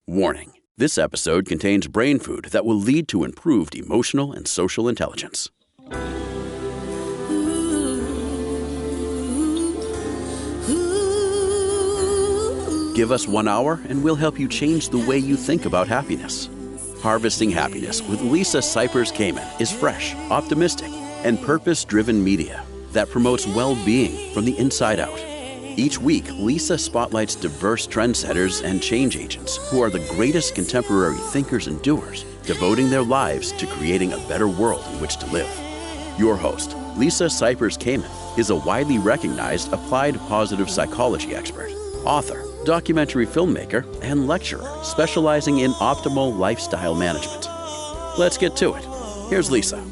Warning: this episode contains brain food that will lead to improved emotional and social intelligence. Give us 1 hour and we'll help you change the way you think about happiness. Harvesting Happiness with Lisa Cypers Kamen is fresh, optimistic, and purpose-driven media that promotes well-being from the inside out. Each week, Lisa spotlights diverse trendsetters and change agents who are the greatest contemporary thinkers and doers, devoting their lives to creating a better world in which to live. Your host, Lisa Cypers Kamen, is a widely recognized applied positive psychology expert, author, documentary filmmaker, and lecturer specializing in optimal lifestyle management. Let's get to it. Here's Lisa.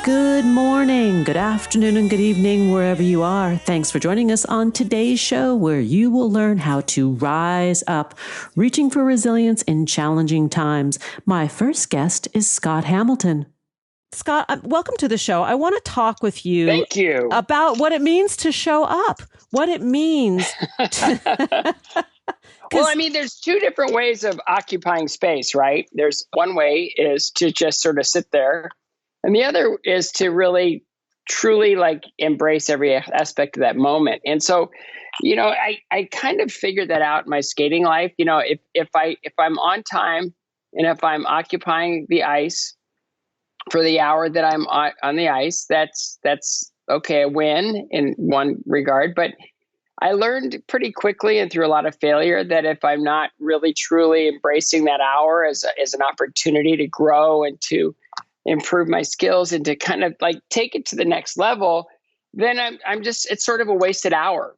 Good morning, good afternoon, and good evening, wherever you are. Thanks for joining us on today's show, where you will learn how to rise up, reaching for resilience in challenging times. My first guest is Scott Hamilton. Scott, welcome to the show. I want to talk with you. Thank you. About what it means to show up, what it means. Well, I mean, there's two different ways of occupying space, right? There's one way is to just sort of sit there. And the other is to really, truly like embrace every aspect of that moment. And so, I kind of figured that out in my skating life. If I'm on time and if I'm occupying the ice for the hour that I'm on the ice, that's okay, a win in one regard. But I learned pretty quickly and through a lot of failure that if I'm not really truly embracing that hour as an opportunity to grow and to improve my skills and to kind of like take it to the next level, then it's sort of a wasted hour.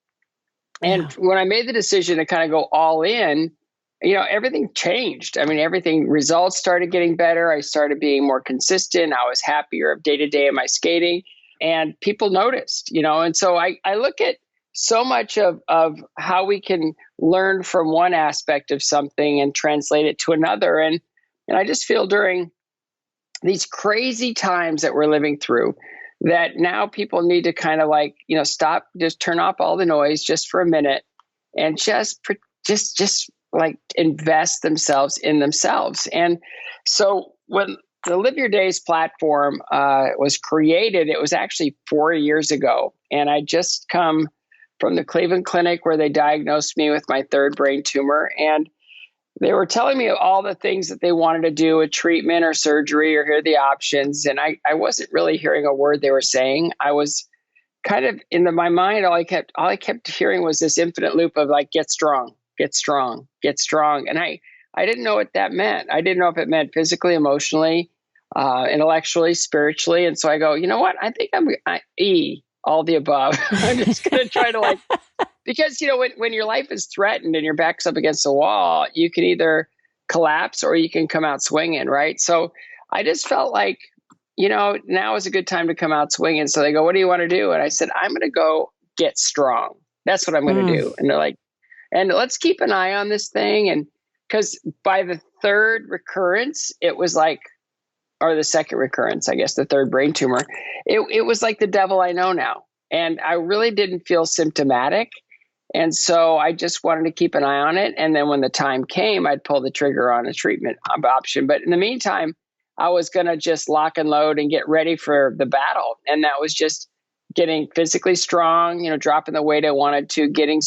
And when I made the decision to kind of go all in, everything changed. I mean, results started getting better. I started being more consistent. I was happier day to day in my skating, and people noticed, and so I look at so much of how we can learn from one aspect of something and translate it to another. And I just feel during these crazy times that we're living through that now people need to kind of like, stop, just turn off all the noise just for a minute and just like invest themselves in themselves. And so when the Live Your Days platform was created, it was actually 4 years ago. And I just come from the Cleveland Clinic where they diagnosed me with my third brain tumor. And they were telling me all the things that they wanted to do, a treatment or surgery, or hear the options. And I wasn't really hearing a word they were saying. I was kind of my mind, all I kept hearing was this infinite loop of like, get strong, get strong, get strong. And I didn't know what that meant. I didn't know if it meant physically, emotionally, intellectually, spiritually. And so I go, you know what? I think I'm all the above. I'm just going to try to because, when your life is threatened and your back's up against the wall, you can either collapse or you can come out swinging, right? So I just felt like, now is a good time to come out swinging. So they go, what do you want to do? And I said, I'm going to go get strong. That's what I'm going to do. And they're like, and let's keep an eye on this thing. And because by the third recurrence, it was like, or the second recurrence, I guess, the third brain tumor, it was like the devil I know now. And I really didn't feel symptomatic. And so I just wanted to keep an eye on it. And then when the time came, I'd pull the trigger on a treatment option. But in the meantime, I was going to just lock and load and get ready for the battle. And that was just getting physically strong, dropping the weight I wanted to, getting,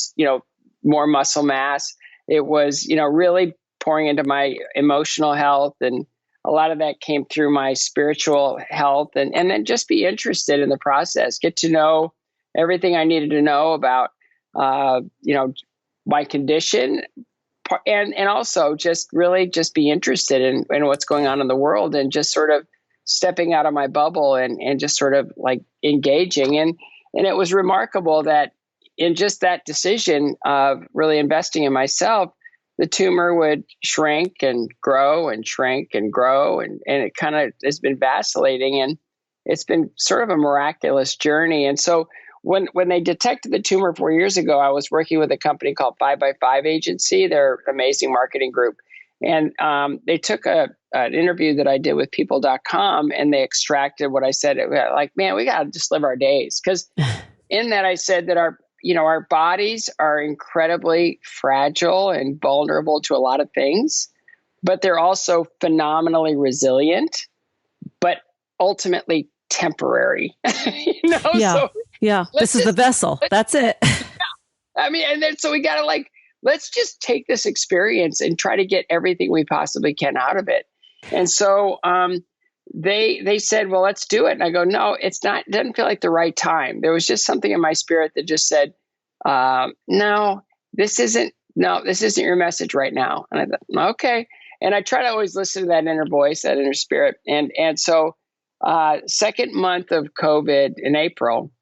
more muscle mass. It was, really pouring into my emotional health. And a lot of that came through my spiritual health, and then just be interested in the process, get to know everything I needed to know about, my condition, and also just really just be interested in what's going on in the world, and just sort of stepping out of my bubble and just sort of like engaging. And it was remarkable that in just that decision of really investing in myself, the tumor would shrink and grow and shrink and grow. And it kind of has been vacillating, and it's been sort of a miraculous journey. And so when they detected the tumor 4 years ago, I was working with a company called 5x5 Agency. They're an amazing marketing group. And they took an interview that I did with people.com, and they extracted what I said. Like, man, we got to just live our days. Because in that I said that our bodies are incredibly fragile and vulnerable to a lot of things, but they're also phenomenally resilient, but ultimately temporary. Yeah. So Yeah. This is the vessel. That's it. I mean, and then so we got to let's just take this experience and try to get everything we possibly can out of it. And so they said, well, let's do it. And I go, no, it's not. It doesn't feel like the right time. There was just something in my spirit that just said, no, this isn't your message right now. And I thought, okay. And I try to always listen to that inner voice, that inner spirit. And so second month of COVID in April,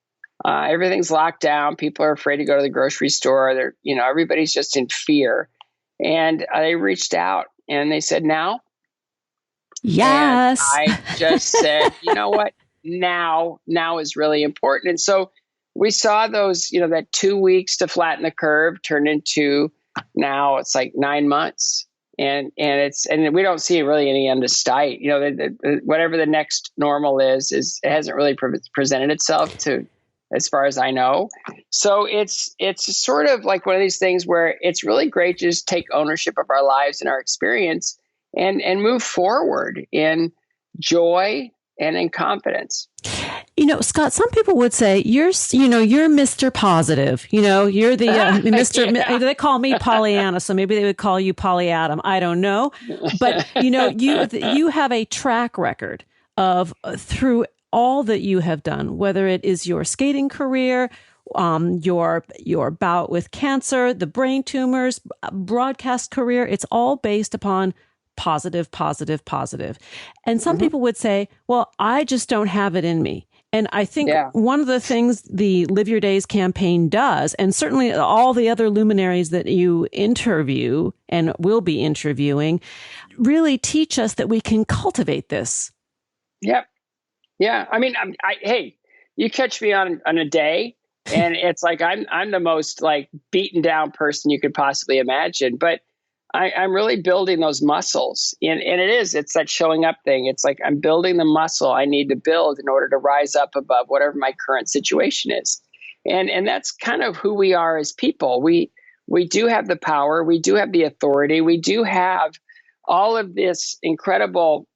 everything's locked down. People are afraid to go to the grocery store. Everybody's just in fear. And they reached out and they said, now. Yes. And I just said, you know what? Now is really important. And so we saw those, that 2 weeks to flatten the curve turn into now it's like 9 months. And we don't see really any end in sight. Whatever the next normal is it hasn't really presented itself to, as far as I know. So it's sort of like one of these things where it's really great to just take ownership of our lives and our experience and move forward in joy and in confidence. Scott, some people would say you're Mr. Positive. You're the Mr. They call me Pollyanna, so maybe they would call you Polly-Adam. I don't know, but you have a track record of through all that you have done, whether it is your skating career, your bout with cancer, the brain tumors, broadcast career. It's all based upon positive. And some people would say, well, I just don't have it in me. And I think one of the things the Live Your Days campaign does, and certainly all the other luminaries that you interview and will be interviewing, really teach us that we can cultivate this. Yep. Yeah. I mean, hey, you catch me on a day and it's like I'm the most beaten down person you could possibly imagine. But I'm really building those muscles. And it's that showing up thing. It's like I'm building the muscle I need to build in order to rise up above whatever my current situation is. And that's kind of who we are as people. We do have the power. We do have the authority. We do have all of this incredible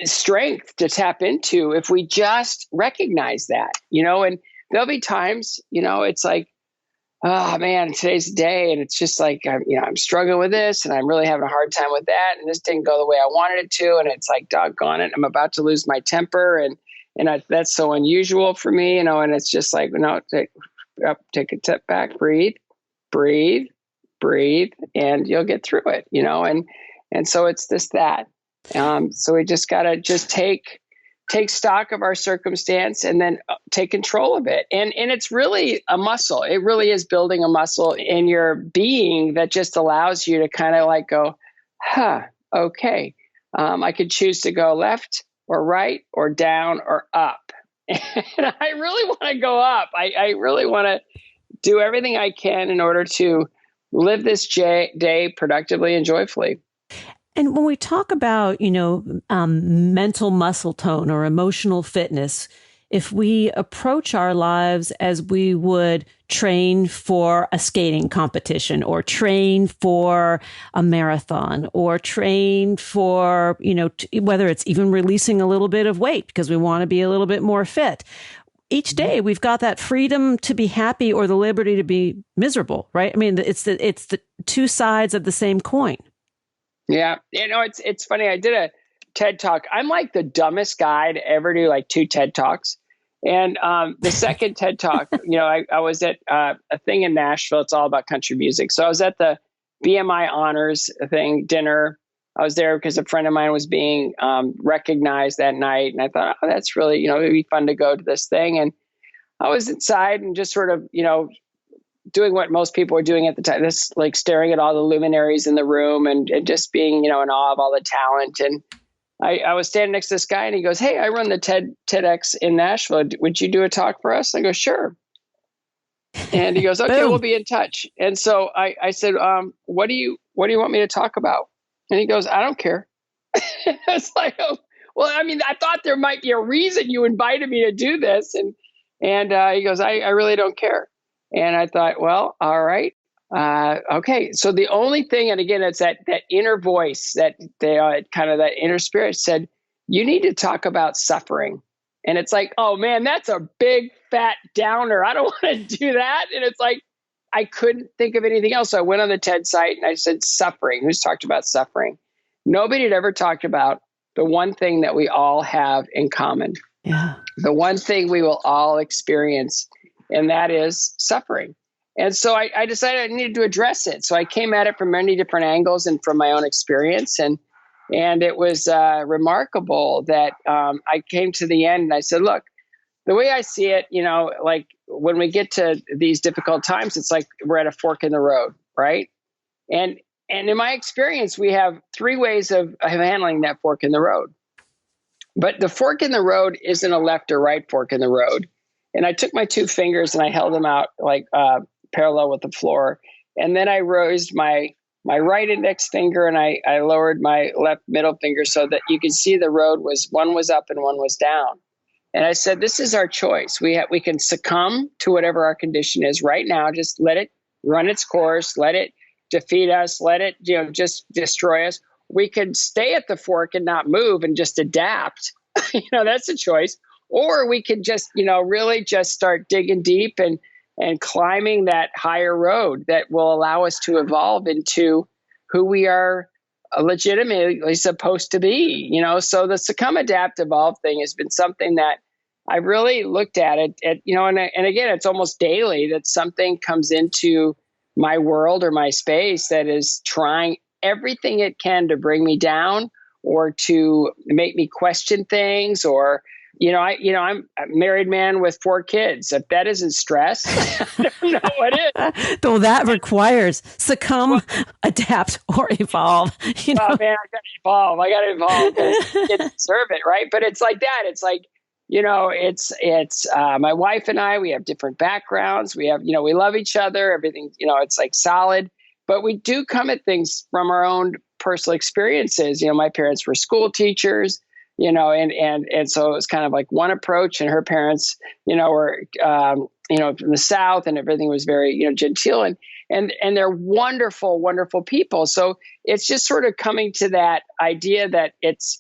strength to tap into if we just recognize that, and there'll be times, it's like, oh man, today's the day. And it's just like, I'm struggling with this and I'm really having a hard time with that. And this didn't go the way I wanted it to. And it's like, doggone it, I'm about to lose my temper. And that's so unusual for me, and it's just like, no, take a step back, breathe, and you'll get through it, and so it's that. So we just got to just take stock of our circumstance and then take control of it. And it's really a muscle. It really is building a muscle in your being that just allows you to kind of go, okay, I could choose to go left or right or down or up. And I really want to go up. I really want to do everything I can in order to live this day productively and joyfully. And when we talk about, mental muscle tone or emotional fitness, if we approach our lives as we would train for a skating competition or train for a marathon or train for, whether it's even releasing a little bit of weight because we want to be a little bit more fit. Each day we've got that freedom to be happy or the liberty to be miserable, right? I mean, it's the two sides of the same coin. Yeah. It's funny. I did a TED Talk. I'm like the dumbest guy to ever do 2 TED Talks. And the second TED Talk, I was at a thing in Nashville. It's all about country music. So I was at the BMI honors thing dinner. I was there because a friend of mine was being recognized that night. And I thought, oh, that's really, it'd be fun to go to this thing. And I was inside and just sort of, doing what most people were doing at the time, this staring at all the luminaries in the room and just being, in awe of all the talent. And I was standing next to this guy and he goes, hey, I run the TEDx in Nashville. Would you do a talk for us? I go, sure. And he goes, okay, we'll be in touch. And so I said, what do you want me to talk about? And he goes, I don't care. It's like, oh, well, I mean, I thought there might be a reason you invited me to do this. And he goes, I really don't care. And I thought, well, all right. Okay. So the only thing, and again, it's that inner voice, that kind of that inner spirit said, you need to talk about suffering. And it's like, oh man, that's a big fat downer. I don't want to do that. And it's like, I couldn't think of anything else. So I went on the TED site and I said, suffering. Who's talked about suffering? Nobody had ever talked about the one thing that we all have in common. Yeah. The one thing we will all experience, and that is suffering. And so I decided I needed to address it. So I came at it from many different angles and from my own experience. And it was remarkable that I came to the end and I said, look, the way I see it, like when we get to these difficult times, it's like we're at a fork in the road, right? And in my experience, we have three ways of handling that fork in the road. But the fork in the road isn't a left or right fork in the road. And I took my two fingers and I held them out like parallel with the floor. And then I raised my right index finger and I lowered my left middle finger so that you can see the road one was up and one was down. And I said, this is our choice. We can succumb to whatever our condition is right now. Just let it run its course. Let it defeat us. Let it, just destroy us. We could stay at the fork and not move and just adapt. That's a choice. Or we could just, really just start digging deep and climbing that higher road that will allow us to evolve into who we are legitimately supposed to be. So the succumb, adapt, evolve thing has been something that I really looked at it, and again, it's almost daily that something comes into my world or my space that is trying everything it can to bring me down or to make me question things. Or, I'm a married man with 4 kids. If that isn't stress, I don't know what is. Though that requires succumb, adapt, or evolve. Oh man, I got to evolve. Kids deserve it, right? But it's like that. It's like, it's my wife and I. We have different backgrounds. We have, we love each other. Everything, it's like solid. But we do come at things from our own personal experiences. My parents were school teachers, and so it was kind of like one approach, and her parents, were, from the South, and everything was very, genteel, and they're wonderful, wonderful people. So it's just sort of coming to that idea that it's,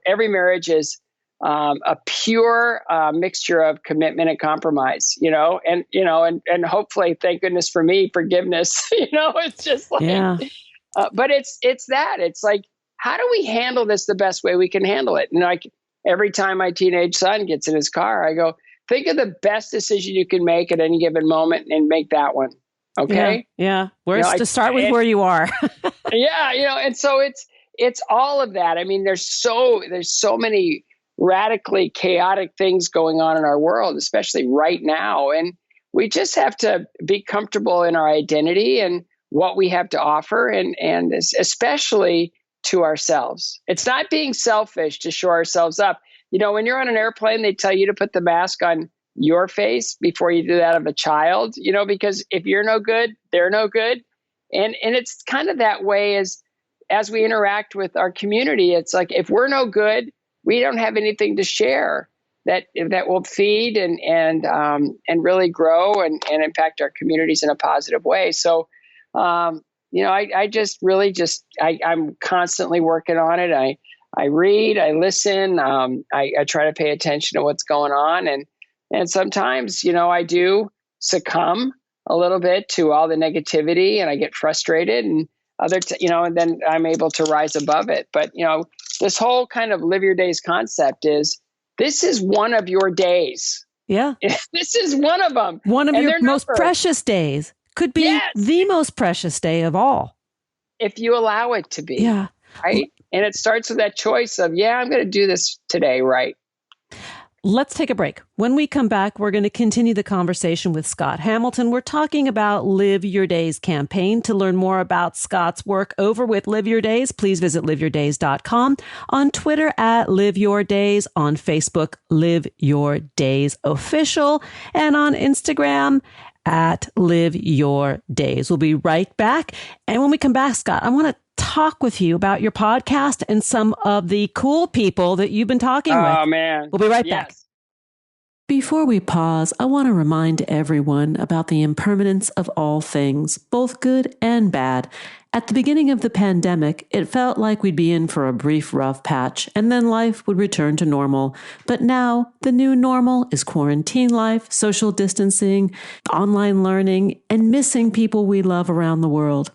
every marriage is a pure mixture of commitment and compromise, and hopefully, thank goodness for me, forgiveness. It's just like, yeah. But it's that. It's like, how do we handle this the best way we can handle it? And like every time my teenage son gets in his car, I go, think of the best decision you can make at any given moment and make that one. Okay. Yeah. Where's to start with where you are. Yeah. And so it's all of that. I mean, there's so many radically chaotic things going on in our world, especially right now. And we just have to be comfortable in our identity and what we have to offer, and especially to ourselves. It's not being selfish to shore ourselves up. When you're on an airplane, they tell you to put the mask on your face before you do that of a child, because if you're no good, they're no good. And it's kind of that way as we interact with our community. It's like, if we're no good, we don't have anything to share that will feed and really grow and impact our communities in a positive way. So, I just really I'm constantly working on it. I read, I listen, I try to pay attention to what's going on. And sometimes, I do succumb a little bit to all the negativity and I get frustrated and and then I'm able to rise above it. But, this whole kind of live your days concept this is one of your days. Yeah. This is one of them. One of your most precious days. Could be the most precious day of all. If you allow it to be. Yeah. Right? And it starts with that choice of, I'm going to do this today, right? Let's take a break. When we come back, we're going to continue the conversation with Scott Hamilton. We're talking about Live Your Days campaign. To learn more about Scott's work over with Live Your Days, please visit liveyourdays.com. On Twitter @Live Your Days, on Facebook, Live Your Days Official, and on Instagram @Live Your Days. We'll be right back. And when we come back, Scott, I want to talk with you about your podcast and some of the cool people that you've been talking with. Oh, man. We'll be right back. Before we pause, I want to remind everyone about the impermanence of all things, both good and bad. At the beginning of the pandemic, it felt like we'd be in for a brief rough patch, and then life would return to normal. But now, the new normal is quarantine life, social distancing, online learning, and missing people we love around the world.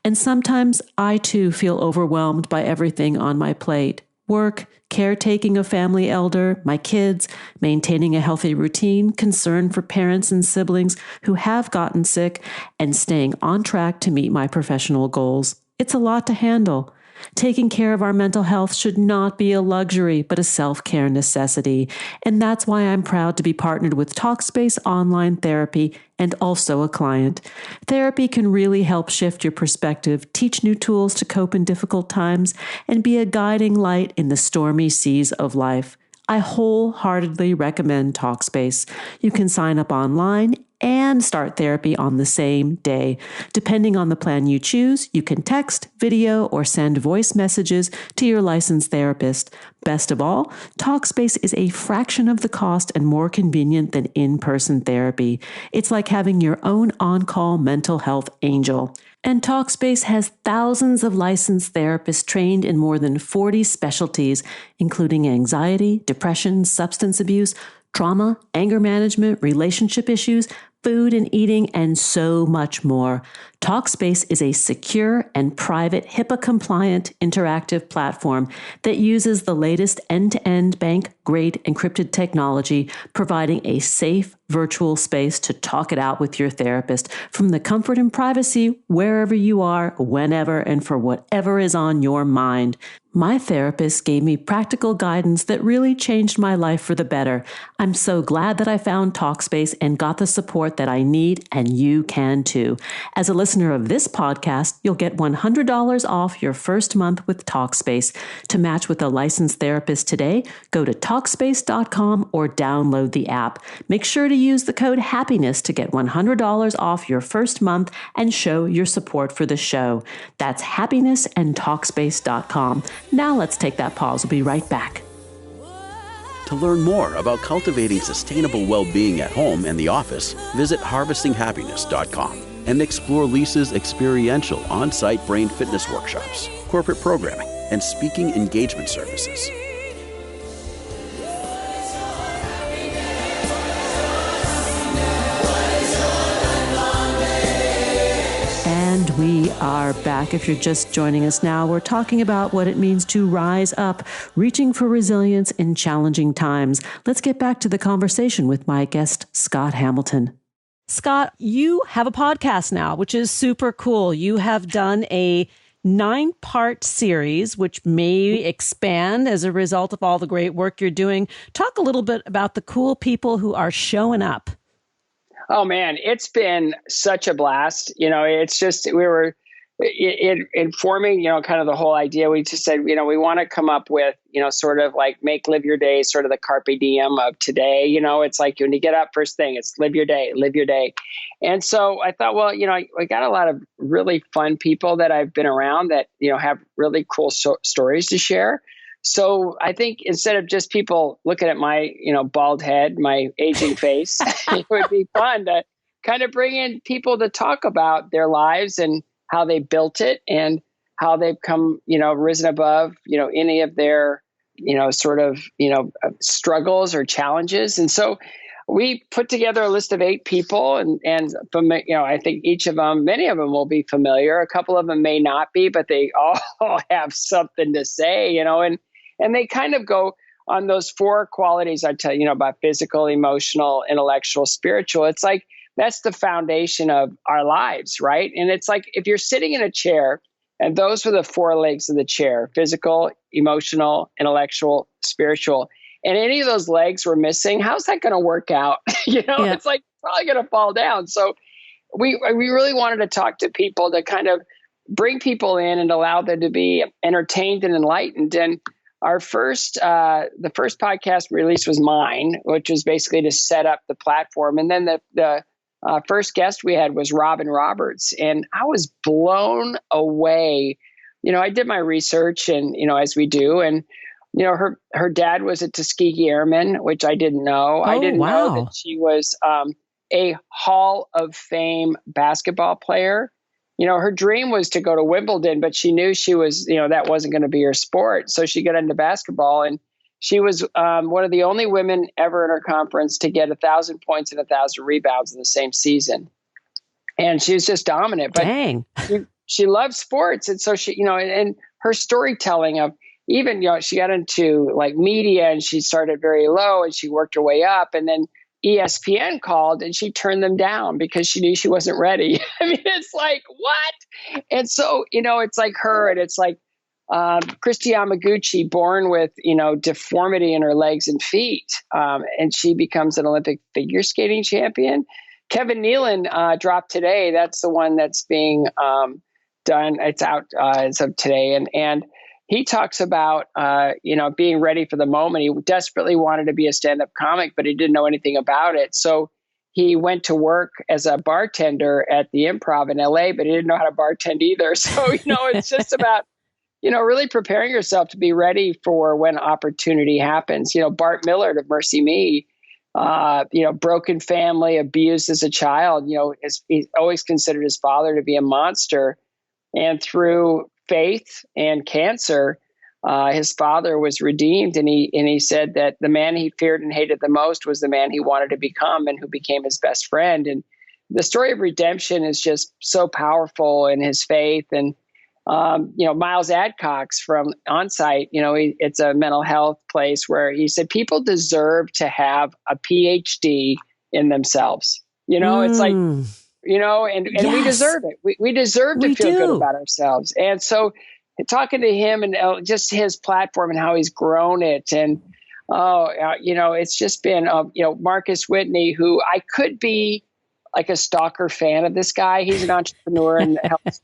And sometimes I too feel overwhelmed by everything on my plate. Work, caretaking a family elder, my kids, maintaining a healthy routine, concern for parents and siblings who have gotten sick, and staying on track to meet my professional goals. It's a lot to handle. Taking care of our mental health should not be a luxury, but a self-care necessity. And that's why I'm proud to be partnered with Talkspace Online Therapy and also a client. Therapy can really help shift your perspective, teach new tools to cope in difficult times, and be a guiding light in the stormy seas of life. I wholeheartedly recommend Talkspace. You can sign up online and start therapy on the same day. Depending on the plan you choose, you can text, video, or send voice messages to your licensed therapist. Best of all, Talkspace is a fraction of the cost and more convenient than in-person therapy. It's like having your own on-call mental health angel. And Talkspace has thousands of licensed therapists trained in more than 40 specialties, including anxiety, depression, substance abuse, trauma, anger management, relationship issues, food and eating, and so much more. Talkspace is a secure and private HIPAA-compliant interactive platform that uses the latest end-to-end bank-grade encrypted technology, providing a safe virtual space to talk it out with your therapist from the comfort and privacy wherever you are, whenever, and for whatever is on your mind. My therapist gave me practical guidance that really changed my life for the better. I'm so glad that I found Talkspace and got the support that I need, and you can too. As a listener of this podcast, you'll get $100 off your first month with Talkspace. To match with a licensed therapist today, go to Talkspace.com or download the app. Make sure to use the code HAPPINESS to get $100 off your first month and show your support for the show. That's happiness and Talkspace.com. Now let's take that pause. We'll be right back. To learn more about cultivating sustainable well-being at home and the office, visit harvestinghappiness.com and explore Lisa's experiential on-site brain fitness workshops, corporate programming, and speaking engagement services. And we are back. If you're just joining us now, we're talking about what it means to rise up, reaching for resilience in challenging times. Let's get back to the conversation with my guest, Scott Hamilton. Scott, you have a podcast now, which is super cool. You have done a 9-part series, which may expand as a result of all the great work you're doing. Talk a little bit about the cool people who are showing up. Oh man, it's been such a blast. It's just, we were informing, kind of the whole idea. We just said, we want to come up with, sort of like live your day, sort of the carpe diem of today. It's like when you get up first thing, it's live your day, live your day. And so I thought, well, I got a lot of really fun people that I've been around that, have really cool stories to share. So I think instead of just people looking at my, bald head, my aging face, it would be fun to kind of bring in people to talk about their lives and how they built it and how they've come, risen above, any of their, struggles or challenges. And so we put together a list of 8 people and I think each of them, many of them will be familiar. A couple of them may not be, but they all have something to say, and they kind of go on those 4 qualities I tell you, about physical, emotional, intellectual, spiritual. It's like, that's the foundation of our lives, right? And it's like, if you're sitting in a chair and those were the 4 legs of the chair, physical, emotional, intellectual, spiritual, and any of those legs were missing, how's that going to work out? It's like probably going to fall down. So we really wanted to talk to people to kind of bring people in and allow them to be entertained and enlightened. And our the first podcast release was mine, which was basically to set up the platform. And then the first guest we had was Robin Roberts, and I was blown away. I did my research and, as we do, and her dad was a Tuskegee Airman, which I didn't know. I didn't know that she was a Hall of Fame basketball player. Her dream was to go to Wimbledon, but she knew she was, that wasn't going to be her sport. So she got into basketball, and she was one of the only women ever in her conference to get 1,000 points and 1,000 rebounds in the same season. And she was just dominant. But dang. She loved sports. And so she, and her storytelling of even, she got into like media, and she started very low and she worked her way up. And then ESPN called and she turned them down because she knew she wasn't ready. I mean, it's like, what? And so, it's like her, and it's like Christy Yamaguchi, born with, deformity in her legs and feet. And she becomes an Olympic figure skating champion. Kevin Nealon dropped today. That's the one that's being done. It's out as of today. And he talks about, being ready for the moment. He desperately wanted to be a stand-up comic, but he didn't know anything about it. So he went to work as a bartender at the Improv in LA, but he didn't know how to bartend either. So, it's just about, really preparing yourself to be ready for when opportunity happens. Bart Millard of Mercy Me, broken family, abused as a child, he's always considered his father to be a monster. And through faith and cancer, his father was redeemed. And he said that the man he feared and hated the most was the man he wanted to become and who became his best friend. And the story of redemption is just so powerful in his faith. And, Miles Adcox from Onsite, it's a mental health place where he said people deserve to have a PhD in themselves. It's like, and yes, we deserve it. We deserve to feel good about ourselves. And so talking to him and just his platform and how he's grown it. And, it's just been, Marcus Whitney, who I could be like a stalker fan of this guy. He's an entrepreneur in the health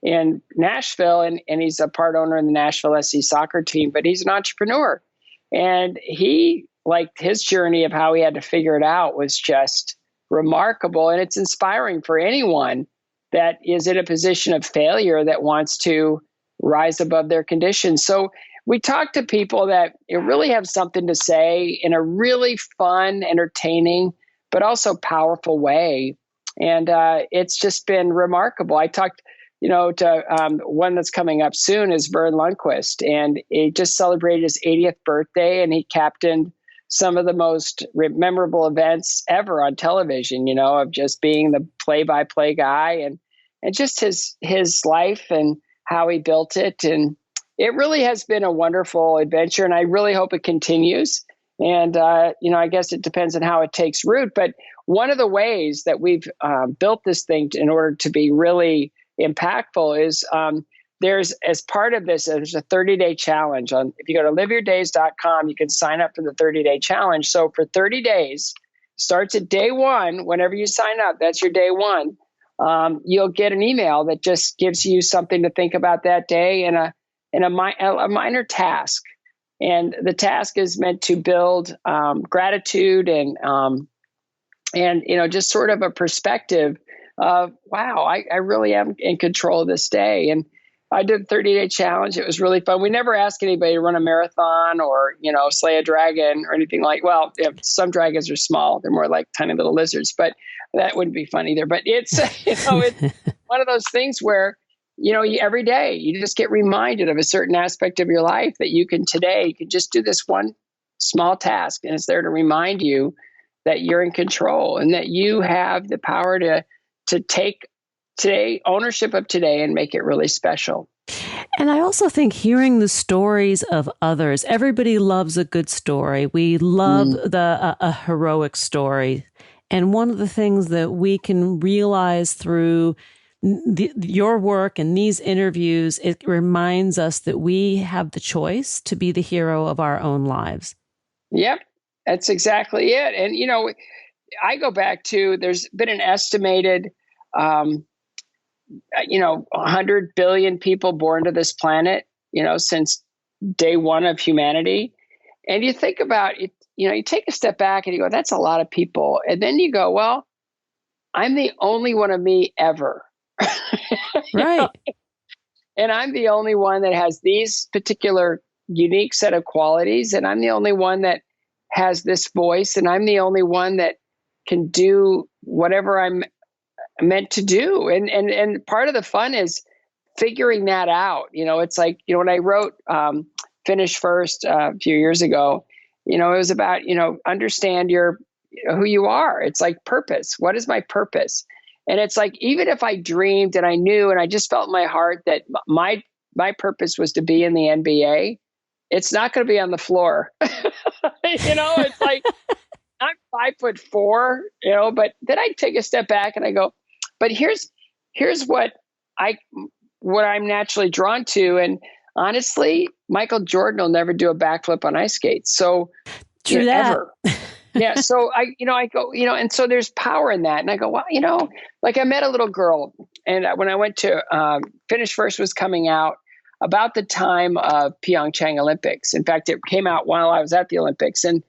in Nashville, and he's a part owner in the Nashville SC soccer team, but he's an entrepreneur. And his journey of how he had to figure it out was just remarkable. And it's inspiring for anyone that is in a position of failure that wants to rise above their conditions. So we talk to people that really have something to say in a really fun, entertaining, but also powerful way. And it's just been remarkable. I talked to one that's coming up soon is Vern Lundquist, and he just celebrated his 80th birthday, and he captained some of the most memorable events ever on television, of just being the play-by-play guy and just his life and how he built it. And it really has been a wonderful adventure, and I really hope it continues. And, I guess it depends on how it takes root. But one of the ways that we've built this thing in order to be really impactful is there's, as part of this, there's a 30-day challenge. If you go to liveyourdays.com, you can sign up for the 30-day challenge. So for 30 days, starts at day one. Whenever you sign up, that's your day one. You'll get an email that just gives you something to think about that day and a minor task. And the task is meant to build gratitude and just sort of a perspective of, wow, I really am in control of this day. And I did a 30-day challenge. It was really fun. We never ask anybody to run a marathon or, slay a dragon or anything some dragons are small. They're more like tiny little lizards, but that wouldn't be fun either. But it's, it's one of those things where, every day you just get reminded of a certain aspect of your life that you can just do this one small task. And it's there to remind you that you're in control and that you have the power to take ownership of today and make it really special. And I also think hearing the stories of others, everybody loves a good story. We love a heroic story. And one of the things that we can realize through your work and these interviews, it reminds us that we have the choice to be the hero of our own lives. Yep, that's exactly it. And, I go back to, there's been an estimated 100 billion people born to this planet, since day one of humanity. And you think about it, you take a step back and you go, that's a lot of people. And then you go, well, I'm the only one of me ever. Right. And I'm the only one that has these particular unique set of qualities, and I'm the only one that has this voice, and I'm the only one that can do whatever I'm meant to do. And part of the fun is figuring that out. It's like, when I wrote Finish First a few years ago, it was about, understand who you are. It's like purpose. What is my purpose? And it's like, even if I dreamed and I knew and I just felt in my heart that my purpose was to be in the NBA, it's not going to be on the floor. It's like, I'm 5'4", but then I take a step back and I go, but here's what I'm naturally drawn to. And honestly, Michael Jordan will never do a backflip on ice skates. So true that. Ever. Yeah. So I go, and so there's power in that. And I go, well, like I met a little girl, and when I went to Finish First was coming out about the time of Pyeongchang Olympics. In fact, it came out while I was at the Olympics, and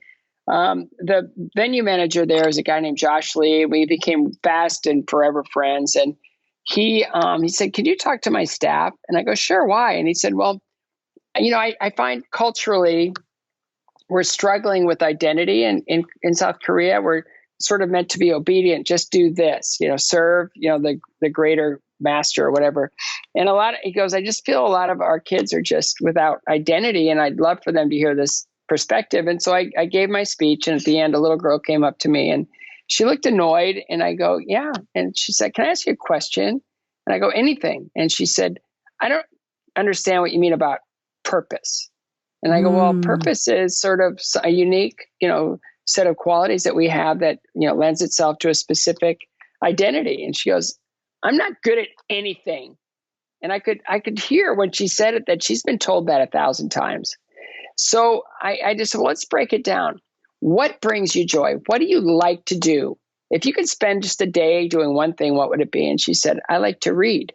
the venue manager there is a guy named Josh Lee. We became fast and forever friends. And he said, "Can you talk to my staff?" And I go, "Sure. Why?" And he said, "Well, I find culturally we're struggling with identity, and in South Korea, we're sort of meant to be obedient. Just do this, serve, the greater master or whatever." And he goes, "I just feel a lot of our kids are just without identity, and I'd love for them to hear this perspective." And so I gave my speech, and at the end, a little girl came up to me and she looked annoyed, and I go, "Yeah." And she said, "Can I ask you a question?" And I go, "Anything." And she said, "I don't understand what you mean about purpose." And I go, "Well, purpose is sort of a unique, set of qualities that we have that, lends itself to a specific identity." And she goes, "I'm not good at anything." And I could hear when she said it that she's been told that 1,000 times. So I just said, well, let's break it down. What brings you joy? What do you like to do? If you could spend just a day doing one thing, what would it be? And she said, "I like to read."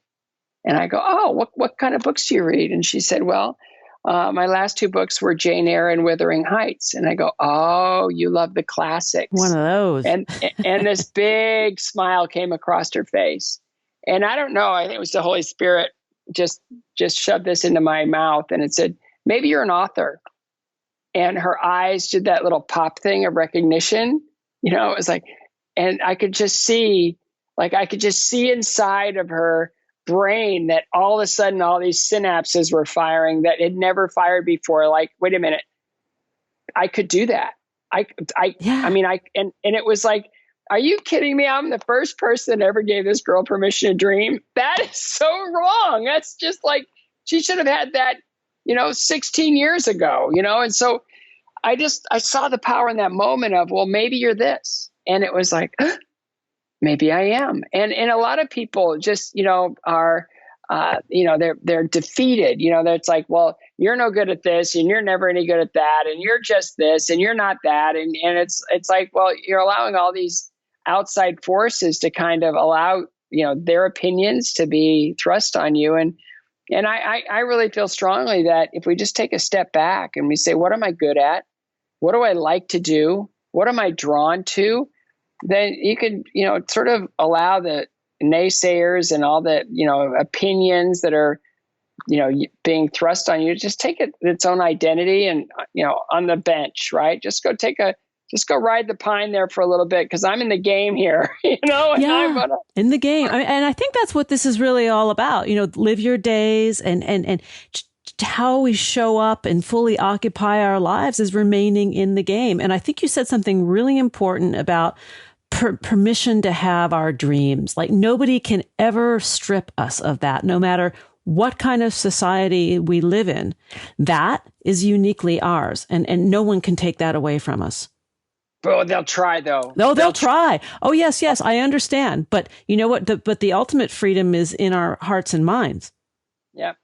And I go, "Oh, what kind of books do you read?" And she said, "Well, my last 2 books were Jane Eyre and Wuthering Heights." And I go, "Oh, you love the classics." One of those. And this big smile came across her face. And I don't know, I think it was the Holy Spirit just shoved this into my mouth, and it said, "Maybe you're an author." And her eyes did that little pop thing of recognition. It was like, and I could just see inside of her brain that all of a sudden all these synapses were firing that had never fired before. Like, wait a minute, I could do that. And it was like, are you kidding me? I'm the first person that ever gave this girl permission to dream. That is so wrong. That's just like, she should have had that, 16 years ago, and so I saw the power in that moment of, well, maybe you're this. And it was like, maybe I am. And a lot of people just, are, they're defeated, that's like, well, you're no good at this and you're never any good at that. And you're just this and you're not that. And it's like, well, you're allowing all these outside forces to kind of allow, their opinions to be thrust on you. And I really feel strongly that if we just take a step back and we say, what am I good at? What do I like to do? What am I drawn to? Then you can, sort of allow the naysayers and all the, opinions that are, being thrust on you, just take its own identity and, on the bench, right? Just go ride the pine there for a little bit, because I'm in the game here, and yeah, in the game. And I think that's what this is really all about, live your days and how we show up and fully occupy our lives is remaining in the game. And I think you said something really important about permission to have our dreams. Like, nobody can ever strip us of that, no matter what kind of society we live in. That is uniquely ours, and no one can take that away from us. Well, they'll try, though. No, they'll try. Oh, yes, I understand. But you know what? But the ultimate freedom is in our hearts and minds. Yep.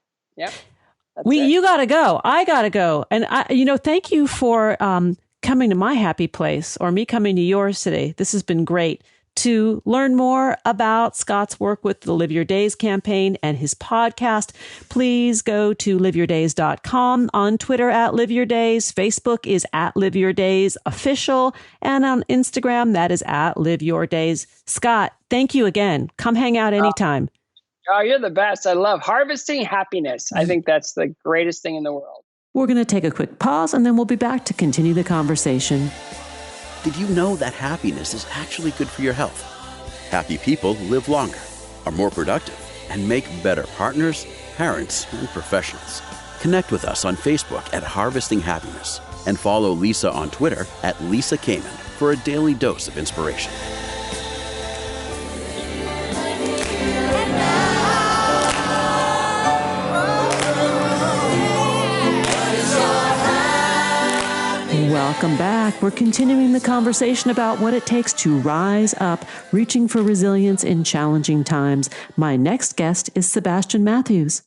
You gotta go. I gotta go. And thank you for coming to my happy place, or me coming to yours today. This has been great. To learn more about Scott's work with the Live Your Days campaign and his podcast, please go to liveyourdays.com, on Twitter at Live Your Days, Facebook is at Live Your Days Official, and on Instagram, that is at Live Your Days. Scott, thank you again. Come hang out anytime. Oh, you're the best. I love harvesting happiness. I think that's the greatest thing in the world. We're going to take a quick pause and then we'll be back to continue the conversation. Did you know that happiness is actually good for your health? Happy people live longer, are more productive, and make better partners, parents, and professionals. Connect with us on Facebook at Harvesting Happiness and follow Lisa on Twitter at Lisa Kamen for a daily dose of inspiration. Welcome back. We're continuing the conversation about what it takes to rise up, reaching for resilience in challenging times. My next guest is Sebastian Matthews.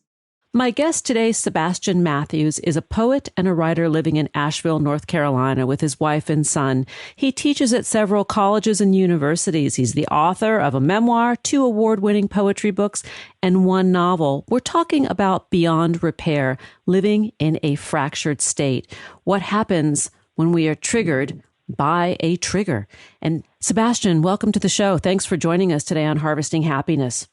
My guest today, Sebastian Matthews, is a poet and a writer living in Asheville, North Carolina with his wife and son. He teaches at several colleges and universities. He's the author of a memoir, 2 award-winning poetry books, and 1 novel. We're talking about Beyond Repair, living in a fractured state. What happens when we are triggered by a trigger? And Sebastian, welcome to the show. Thanks for joining us today on Harvesting Happiness.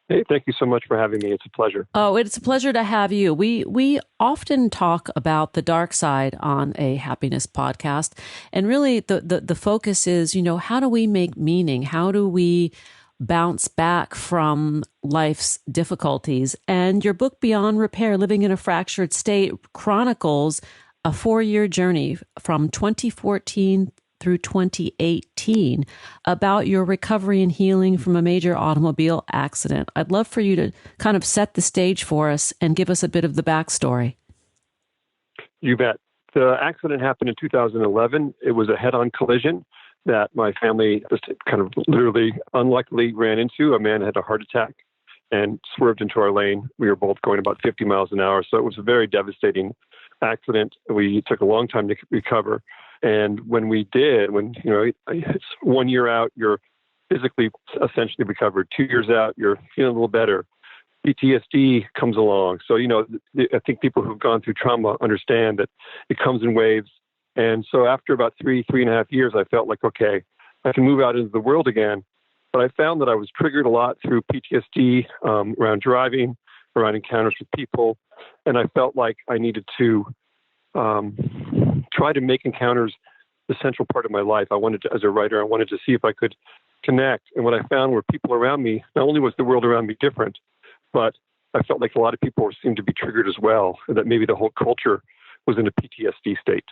Hey, thank you so much for having me. It's a pleasure. Oh, it's a pleasure to have you. We often talk about the dark side on a happiness podcast. And really the focus is, how do we make meaning? How do we bounce back from life's difficulties? And your book, Beyond Repair, Living in a Fractured State, chronicles a 4-year journey from 2014 through 2018 about your recovery and healing from a major automobile accident. I'd love for you to kind of set the stage for us and give us a bit of the backstory. You bet. The accident happened in 2011. It was a head-on collision that my family just kind of literally unluckily ran into. A man had a heart attack and swerved into our lane. We were both going about 50 miles an hour. So it was a very devastating accident. We took a long time to recover. And when we did, it's 1 year out, you're physically essentially recovered. 2 years out, you're feeling a little better. PTSD comes along. So, I think people who've gone through trauma understand that it comes in waves. And so after about 3.5 years, I felt like, okay, I can move out into the world again. But I found that I was triggered a lot through PTSD around driving, around encounters with people. And I felt like I needed to try to make encounters the central part of my life. As a writer, I wanted to see if I could connect. And what I found were people around me. Not only was the world around me different, but I felt like a lot of people seemed to be triggered as well, and that maybe the whole culture was in a PTSD state.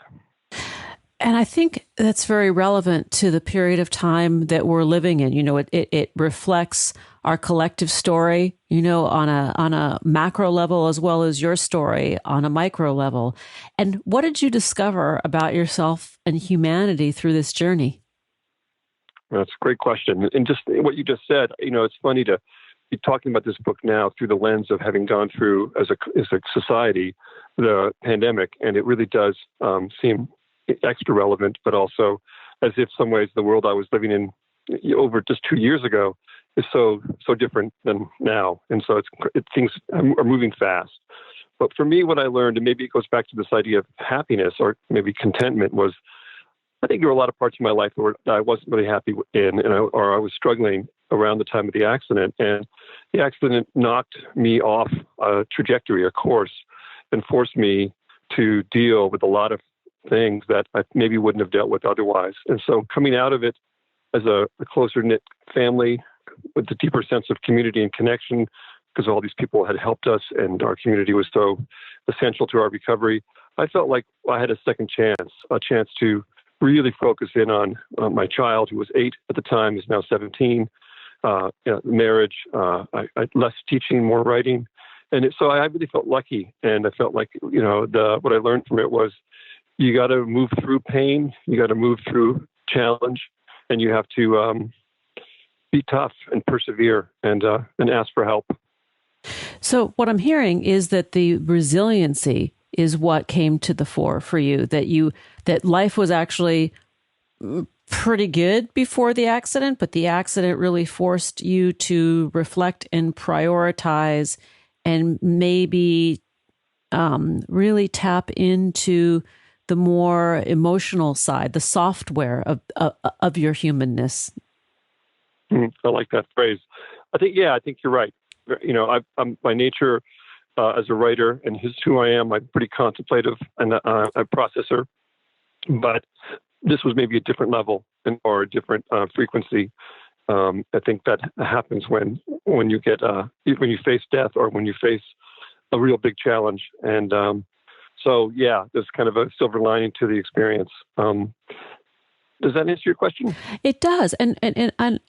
And I think that's very relevant to the period of time that we're living in. It reflects our collective story, on a macro level, as well as your story on a micro level. And what did you discover about yourself and humanity through this journey? That's a great question. And just what you just said, it's funny to be talking about this book now through the lens of having gone through as a society, the pandemic. And it really does seem extra relevant, but also as if some ways the world I was living in over just 2 years ago is so different than now. And so things are moving fast. But for me, what I learned, and maybe it goes back to this idea of happiness or maybe contentment, was I think there were a lot of parts of my life that I wasn't really happy in, or I was struggling around the time of the accident. And the accident knocked me off a trajectory, a course, and forced me to deal with a lot of things that I maybe wouldn't have dealt with otherwise. And so coming out of it as a closer-knit family with a deeper sense of community and connection, because all these people had helped us and our community was so essential to our recovery, I felt like I had a second chance, a chance to really focus in on my child, who was 8 at the time, is now 17, marriage, less teaching, more writing. And so I really felt lucky. And I felt like, what I learned from it was you got to move through pain, you got to move through challenge, and you have to be tough and persevere and ask for help. So what I'm hearing is that the resiliency is what came to the fore for you, that life was actually pretty good before the accident, but the accident really forced you to reflect and prioritize and maybe really tap into the more emotional side, the software of your humanness. I like that phrase. I think you're right. I'm by nature as a writer, and here's who I am. I'm pretty contemplative and a processor, but this was maybe a different level or a different frequency. I think that happens when you get when you face death or when you face a real big challenge. And so, yeah, there's kind of a silver lining to the experience. Does that answer your question? It does. And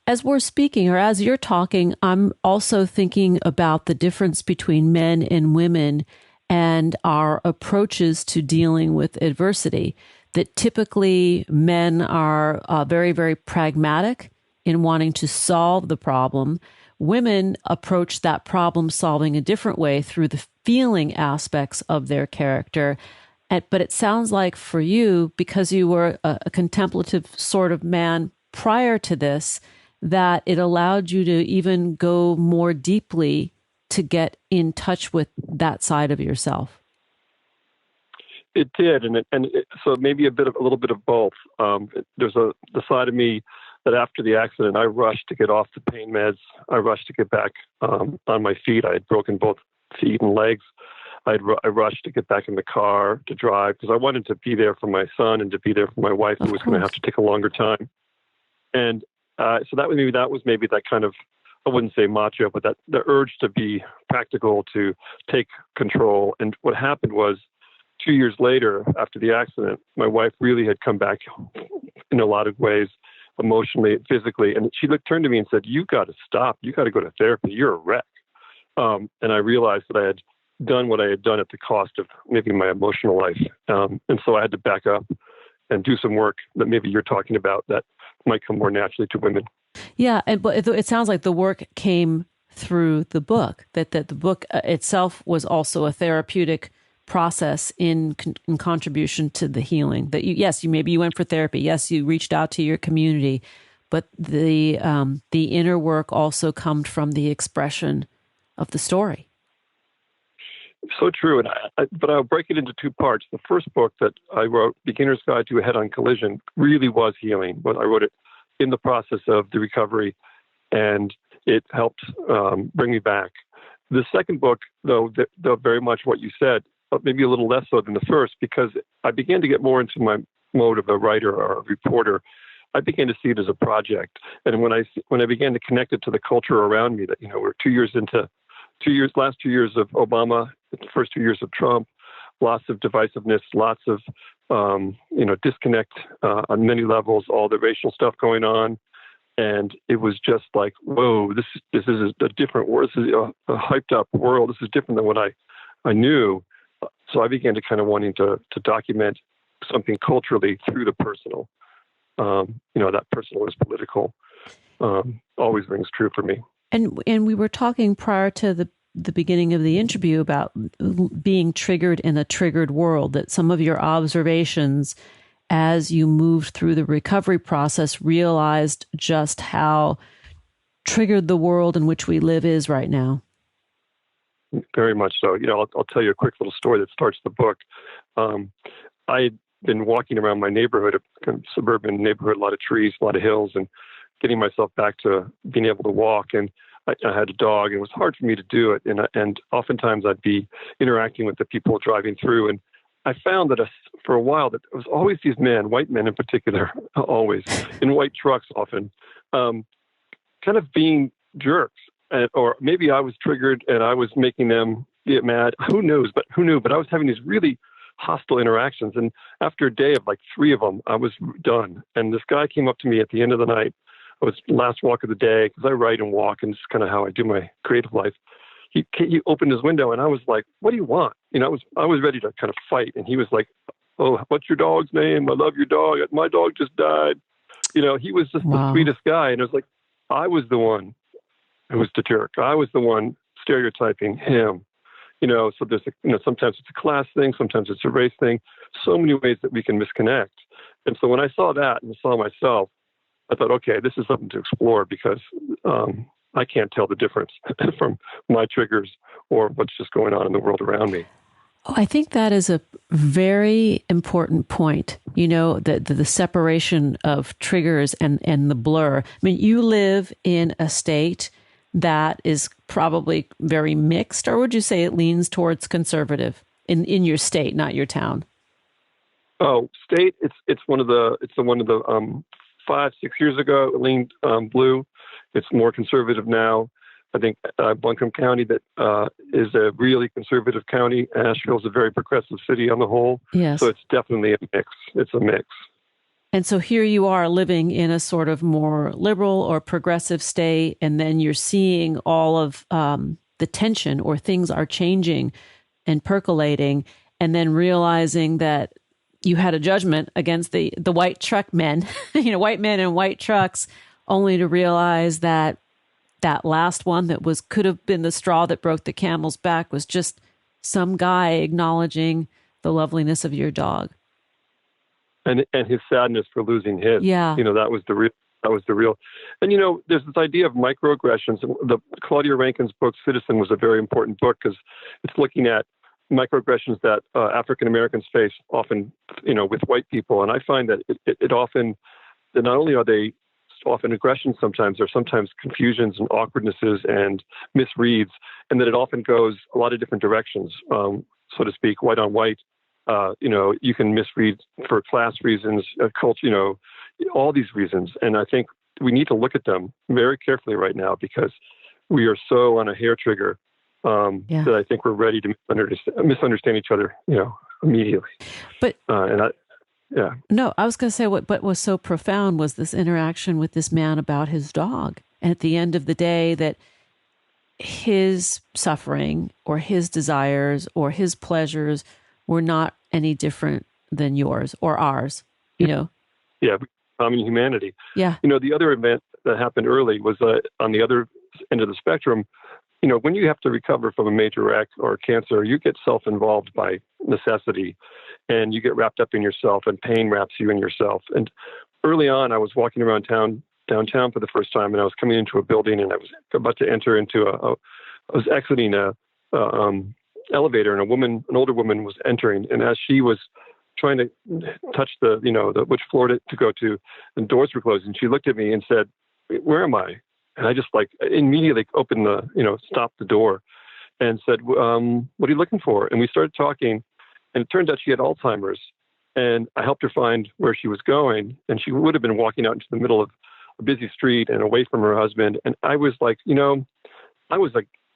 as we're speaking, or as you're talking, I'm also thinking about the difference between men and women and our approaches to dealing with adversity. That typically men are very, very pragmatic in wanting to solve the problem. Women approach that problem solving a different way through the feeling aspects of their character. But it sounds like for you, because you were a contemplative sort of man prior to this, that it allowed you to even go more deeply to get in touch with that side of yourself. It did, so maybe a little bit of both. There's the side of me that after the accident, I rushed to get off the pain meds. I rushed to get back on my feet. I had broken both feet and legs. I rushed to get back in the car to drive because I wanted to be there for my son and to be there for my wife, who was going to have to take a longer time. And so that was maybe that kind of, I wouldn't say macho, but that the urge to be practical, to take control. And what happened was 2 years later, after the accident, my wife really had come back in a lot of ways, emotionally, physically. And she turned to me and said, "You got to stop. You got to go to therapy. You're a wreck." And I realized that I had done what I had done at the cost of maybe my emotional life. And so I had to back up and do some work that maybe you're talking about that might come more naturally to women. Yeah, but it sounds like the work came through the book, that the book itself was also a therapeutic process in contribution to the healing. That maybe you went for therapy. Yes, you reached out to your community, but the inner work also comes from the expression of the story. So true, but I'll break it into two parts. The first book that I wrote, Beginner's Guide to a Head-On Collision, really was healing. But I wrote it in the process of the recovery, and it helped bring me back. The second book, though very much what you said, but maybe a little less so than the first, because I began to get more into my mode of a writer or a reporter. I began to see it as a project, and when I began to connect it to the culture around me, that we're 2 years into last 2 years of Obama, the first 2 years of Trump, lots of divisiveness, lots of disconnect on many levels, all the racial stuff going on, and it was just like, whoa, this is a different world. This is a hyped up world. This is different than what I knew. So I began to kind of wanting to document something culturally through the personal. That personal is political. Always rings true for me. And we were talking prior to the beginning of the interview about being triggered in a triggered world, that some of your observations as you moved through the recovery process realized just how triggered the world in which we live is right now. Very much so. I'll tell you a quick little story that starts the book. I had been walking around my neighborhood, a kind of suburban neighborhood, a lot of trees, a lot of hills, and getting myself back to being able to walk. And I had a dog, and it was hard for me to do it. And oftentimes I'd be interacting with the people driving through. And I found that for a while that there was always these men, white men in particular, always, in white trucks often, kind of being jerks. Or maybe I was triggered and I was making them get mad. Who knows? But I was having these really hostile interactions. And after a day of like 3 of them, I was done. And this guy came up to me at the end of the night. It was the last walk of the day, because I write and walk, and it's kind of how I do my creative life. He opened his window, and I was like, "What do you want?" I was ready to kind of fight. And he was like, "Oh, what's your dog's name? I love your dog. My dog just died." He was just the sweetest guy. And it was like, I was the one who was the jerk. I was the one stereotyping him. So there's sometimes it's a class thing, sometimes it's a race thing, so many ways that we can misconnect. And so when I saw that and saw myself, I thought, okay, this is something to explore, because I can't tell the difference from my triggers or what's just going on in the world around me. Oh, I think that is a very important point, the separation of triggers and the blur. I mean, you live in a state that is probably very mixed, or would you say it leans towards conservative in your state, not your town? Oh, state, it's one of the 5-6 years ago it leaned blue. It's more conservative now. I think Buncombe County that is a really conservative county. Asheville's a very progressive city on the whole. Yes. So it's definitely a mix. It's a mix. And so here you are living in a sort of more liberal or progressive state, and then you're seeing all of the tension, or things are changing and percolating, and then realizing that you had a judgment against the white truck men, white men in white trucks, only to realize that last one that could have been the straw that broke the camel's back was just some guy acknowledging the loveliness of your dog. And his sadness for losing his. Yeah. That was the real. And, there's this idea of microaggressions. The Claudia Rankine's book, Citizen, was a very important book because it's looking at microaggressions that African Americans face often, with white people. And I find that it often, that not only are they often aggressions sometimes, or sometimes confusions and awkwardnesses and misreads, and that it often goes a lot of different directions, so to speak, white on white. You can misread for class reasons, culture, all these reasons. And I think we need to look at them very carefully right now because we are so on a hair trigger that I think we're ready to misunderstand each other, immediately. But yeah. No, I was going to say what was so profound was this interaction with this man about his dog. And at the end of the day, that his suffering or his desires or his pleasures were not any different than yours or ours, Yeah, common humanity. Yeah. The other event that happened early was on the other end of the spectrum. When you have to recover from a major wreck or cancer, you get self-involved by necessity, and you get wrapped up in yourself, and pain wraps you in yourself. And early on, I was walking around downtown for the first time, and I was coming into a building, and I was about to enter into I was exiting a elevator, and an older woman was entering, and as she was trying to touch the which floor to go to, the doors were closing. She looked at me and said, "Where am I?" And I just immediately opened stopped the door and said, "What are you looking for?" And we started talking, and it turned out she had Alzheimer's, and I helped her find where she was going, and she would have been walking out into the middle of a busy street and away from her husband. And I was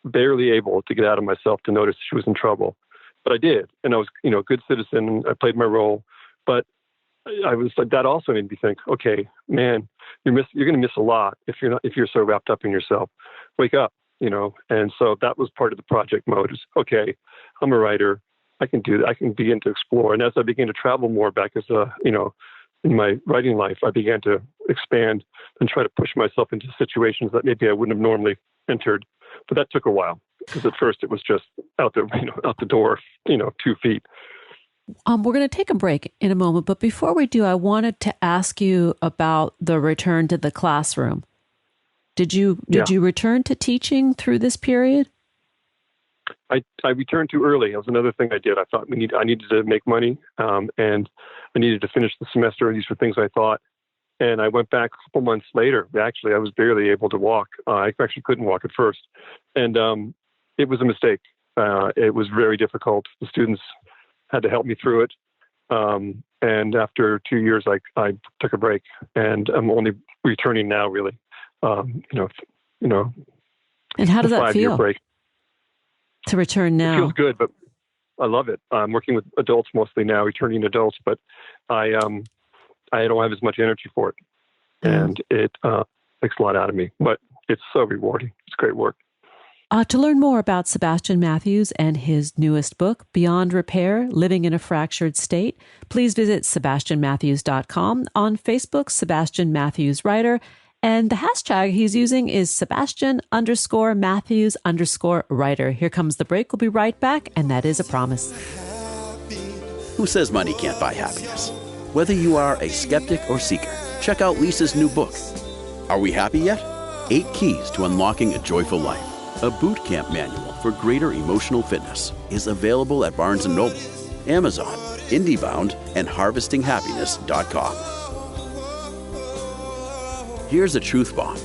barely able to get out of myself to notice she was in trouble, but I did. And I was, a good citizen, and I played my role, but I was like, that also made me think, okay, man, you're going to miss a lot if you're so wrapped up in yourself. Wake up, And so that was part of the project mode is, okay, I'm a writer. I can do that. I can begin to explore. And as I began to travel more back as in my writing life, I began to expand and try to push myself into situations that maybe I wouldn't have normally entered. But that took a while because at first it was just out the door, 2 feet. We're going to take a break in a moment, but before we do, I wanted to ask you about the return to the classroom. Did you return to teaching through this period? I returned too early. That was another thing I did. I thought I needed to make money, and I needed to finish the semester. These were things I thought. And I went back a couple months later. Actually, I was barely able to walk. I actually couldn't walk at first. And it was a mistake. It was very difficult. The students had to help me through it. And after 2 years, I took a break. And I'm only returning now, really. And how does that feel? 5-year break. To return now? It feels good, but I love it. I'm working with adults mostly now, returning adults, but I don't have as much energy for it. And it takes a lot out of me, but it's so rewarding. It's great work. To learn more about Sebastian Matthews and his newest book, Beyond Repair, Living in a Fractured State, please visit SebastianMatthews.com. On Facebook, Sebastian Matthews Writer. And the hashtag he's using is Sebastian_Matthews_writer. Here comes the break. We'll be right back, and that is a promise. Who says money can't buy happiness? Whether you are a skeptic or seeker, check out Lisa's new book. Are we happy yet? 8 Keys to Unlocking a Joyful Life. A boot camp manual for greater emotional fitness is available at Barnes & Noble, Amazon, IndieBound, and HarvestingHappiness.com. Here's a truth bomb.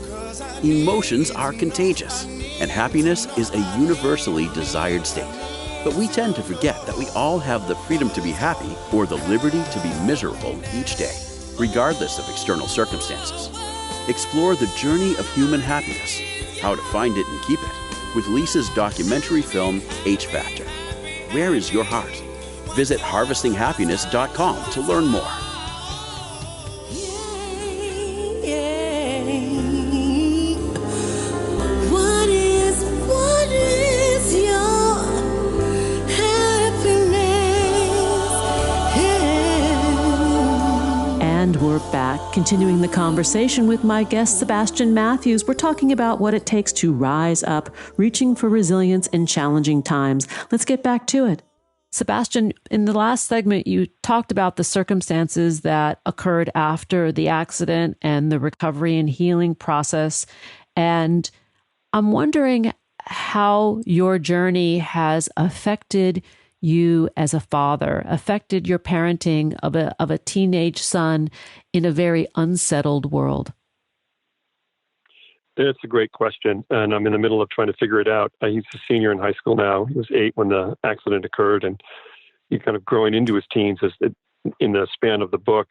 Emotions are contagious, and happiness is a universally desired state. But we tend to forget that we all have the freedom to be happy or the liberty to be miserable each day, regardless of external circumstances. Explore the journey of human happiness, how to find it and keep it, with Lisa's documentary film, H Factor. Where is your heart? Visit harvestinghappiness.com to learn more. And we're back, continuing the conversation with my guest, Sebastian Matthews. We're talking about what it takes to rise up, reaching for resilience in challenging times. Let's get back to it. Sebastian, in the last segment, you talked about the circumstances that occurred after the accident and the recovery and healing process. And I'm wondering how your journey has affected you as a father, affected your parenting of a teenage son in a very unsettled world. It's a great question, and I'm in the middle of trying to figure it out. He's a senior in high school now. He was 8 when the accident occurred, and he's kind of growing into his teens in the span of the book.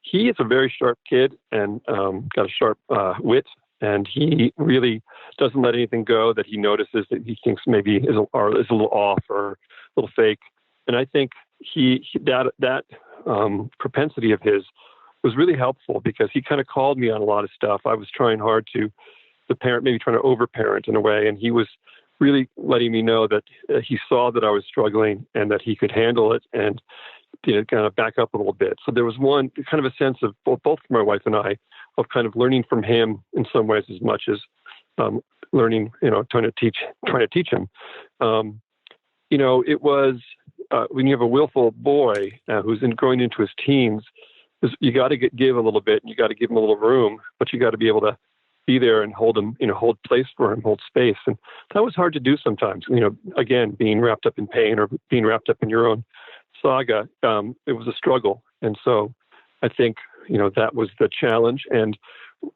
He is a very sharp kid and got a sharp wit, and he really doesn't let anything go that he notices that he thinks maybe is a little off or a little fake. And I think that propensity of his was really helpful because he kind of called me on a lot of stuff. I was trying hard to the parent, maybe trying to overparent in a way, and he was really letting me know that he saw that I was struggling and that he could handle it and kind of back up a little bit. So there was one kind of a sense of both my wife and I of kind of learning from him in some ways as much as learning, trying to teach him. It was when you have a willful boy who's growing into his teens, you got to give a little bit, and you got to give him a little room, but you got to be able to be there and hold him, hold place for him, hold space. And that was hard to do sometimes, again, being wrapped up in pain or being wrapped up in your own saga. It was a struggle. And so I think, that was the challenge. And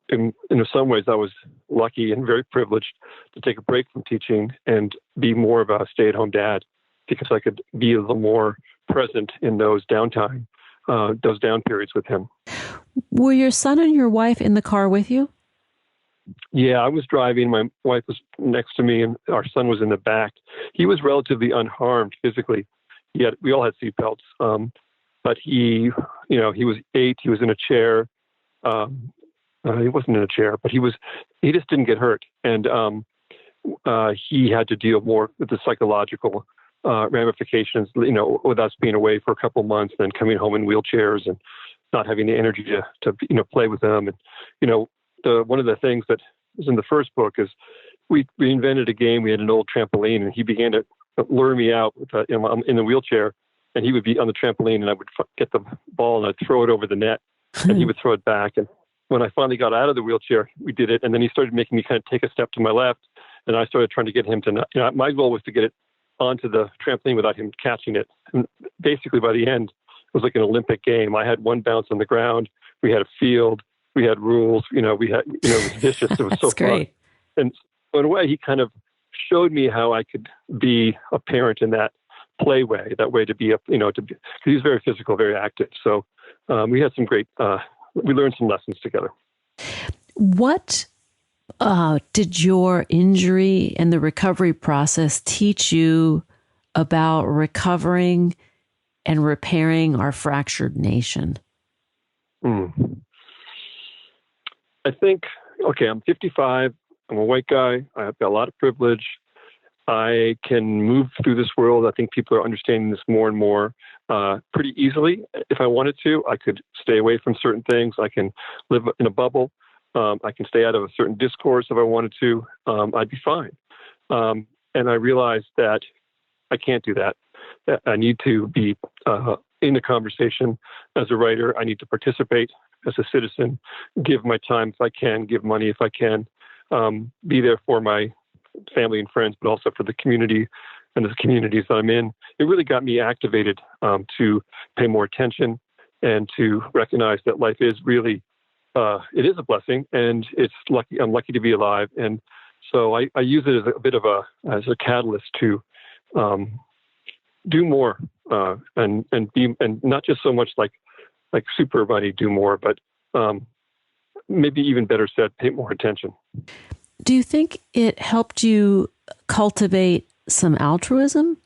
in some ways I was lucky and very privileged to take a break from teaching and be more of a stay-at-home dad because I could be a little more present in those down periods with him. Were your son and your wife in the car with you? Yeah, I was driving. My wife was next to me, and our son was in the back. He was relatively unharmed physically. We all had seatbelts, but he was 8. He was in a chair. He wasn't in a chair, but he just didn't get hurt, and he had to deal more with the psychological ramifications. With us being away for a couple months, then coming home in wheelchairs and not having the energy to play with them, and one of the things that was in the first book is we invented a game. We had an old trampoline, and he began to lure me out in the wheelchair, and he would be on the trampoline, and I would get the ball and I'd throw it over the net, and he would throw it back. And when I finally got out of the wheelchair, we did it, and then he started making me kind of take a step to my left, and I started trying to get him to. My goal was to get it onto the trampoline without him catching it. And basically, by the end, it was like an Olympic game. I had one bounce on the ground. We had a field. We had rules, we had, it was vicious. It was so great. Fun. And in a way, he kind of showed me how I could be a parent in that play way, that way to be, because he's very physical, very active. So we had some great, we learned some lessons together. What did your injury and the recovery process teach you about recovering and repairing our fractured nation? I think, I'm 55. I'm a white guy. I've got a lot of privilege. I can move through this world. I think people are understanding this more and more pretty easily. If I wanted to, I could stay away from certain things. I can live in a bubble. I can stay out of a certain discourse if I wanted to. I'd be fine. And I realized that I can't do that. I need to be in the conversation as a writer. I need to participate as a citizen, give my time if I can, give money if I can, be there for my family and friends, but also for the community and the communities that I'm in. It really got me activated to pay more attention and to recognize that life is really it is a blessing, and it's lucky. I'm lucky to be alive, and so I use it as a bit of as a catalyst to do more and not just so much like super buddy do more, but maybe even better said, pay more attention. Do you think it helped you cultivate some altruism?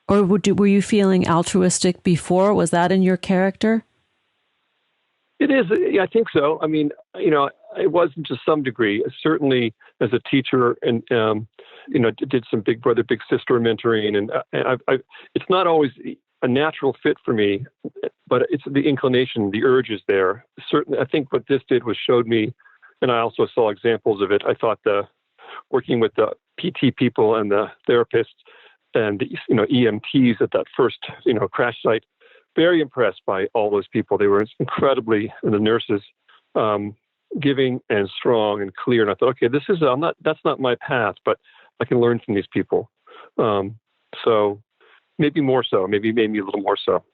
Or were you feeling altruistic before? Was that in your character? It is. I think so. I mean, it wasn't to some degree. Certainly as a teacher and, did some big brother, big sister mentoring. And it's not always a natural fit for me, but it's the inclination, the urge is there. Certainly, I think what this did was showed me, and I also saw examples of it. I thought working with the PT people and the therapists and the EMTs at that first crash site, very impressed by all those people. They were incredibly, and the nurses, giving and strong and clear. And I thought, okay, that's not my path, but I can learn from these people. So maybe more so, maybe a little more so.